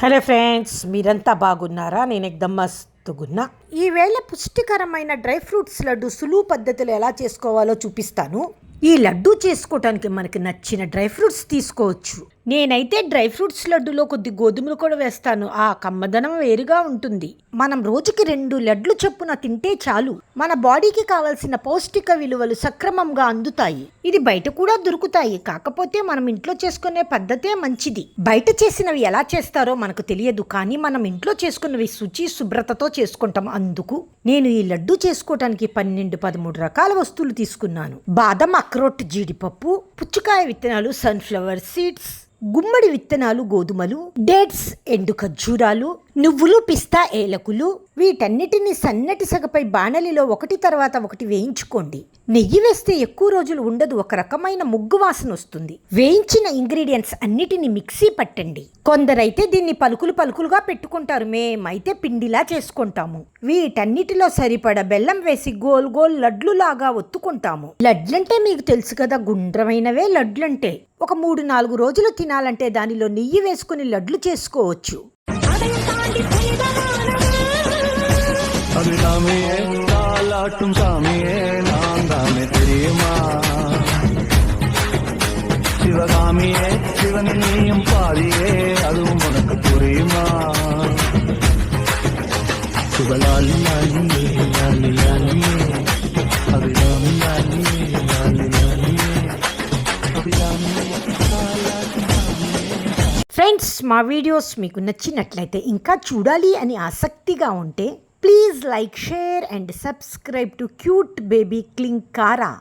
Hello friends, మీరంతా బాగున్నారా? నేను ఎక్దమ్ మస్తుగున్నా. ఈవేళ పుష్టికరమైన డ్రై ఫ్రూట్స్ లడ్డు సులువు పద్ధతిలో ఎలా చేసుకోవాలో చూపిస్తాను. ఈ లడ్డు చేసుకోవటానికి మనకి నచ్చిన డ్రై ఫ్రూట్స్ తీసుకోవచ్చు. నేనైతే డ్రై ఫ్రూట్స్ లడ్డులో కొద్ది గోధుమలు కూడా వేస్తాను. ఆ కమ్మదనం వేరుగా ఉంటుంది. మనం రోజుకి 2 లడ్లు చొప్పున తింటే చాలు. మన బాడీకి కావాల్సిన పౌష్టిక విలువలు సక్రమంగా అందుతాయి. ఇది బయట కూడా దొరుకుతాయి, కాకపోతే మనం ఇంట్లో చేసుకునే పద్ధతే మంచిది. బయట చేసినవి ఎలా చేస్తారో మనకు తెలియదు, కానీ మనం ఇంట్లో చేసుకున్నవి శుచి శుభ్రతతో చేసుకుంటాం. అందుకు నేను ఈ లడ్డు చేసుకోవటానికి 12-13 రకాల వస్తువులు తీసుకున్నాను. బాదం, అక్రోట్, జీడిపప్పు, పుచ్చకాయ విత్తనాలు, సన్ఫ్లవర్ సీడ్స్, గుమ్మడి విత్తనాలు, గోధుమలు, డేట్స్, ఎండు ఖర్జూరాలు, నువ్వులు, పిస్తా, ఏలకులు. వీటన్నిటిని సన్నటి సగపై బాణలిలో ఒకటి తర్వాత ఒకటి వేయించుకోండి. నెయ్యి వేస్తే ఎక్కువ రోజులు ఉండదు, ఒక రకమైన ముగ్గు వాసన వస్తుంది. వేయించిన ఇంగ్రీడియంట్స్ అన్నిటిని మిక్సీ పట్టండి. కొందరైతే దీన్ని పలుకులు పలుకులుగా పెట్టుకుంటారు, మేమైతే పిండిలా చేసుకుంటాము. వీటన్నిటిలో సరిపడ బెల్లం వేసి గోల్ గోల్ లడ్లులాగా ఒత్తుకుంటాము. లడ్లంటే మీకు తెలుసు కదా, గుండ్రమైనవే లడ్లంటే. ఒక 3-4 రోజులు తినాలంటే దానిలో నెయ్యి వేసుకుని లడ్లు చేసుకోవచ్చు. சிவகாமியே சிவனையும் பாதியே அதுவும் உனக்கு புரியுமா? சிவலாலி லாலியே லாலி லாலியே அபிராமி லாலியே லாலி லாலியே அபிராமி. ఫ్రెండ్స్, మా వీడియోస్ మీకు నచ్చినట్లయితే, ఇంకా చూడాలి అని ఆసక్తిగా ఉంటే please like, share and subscribe to cute baby Klin Kaara.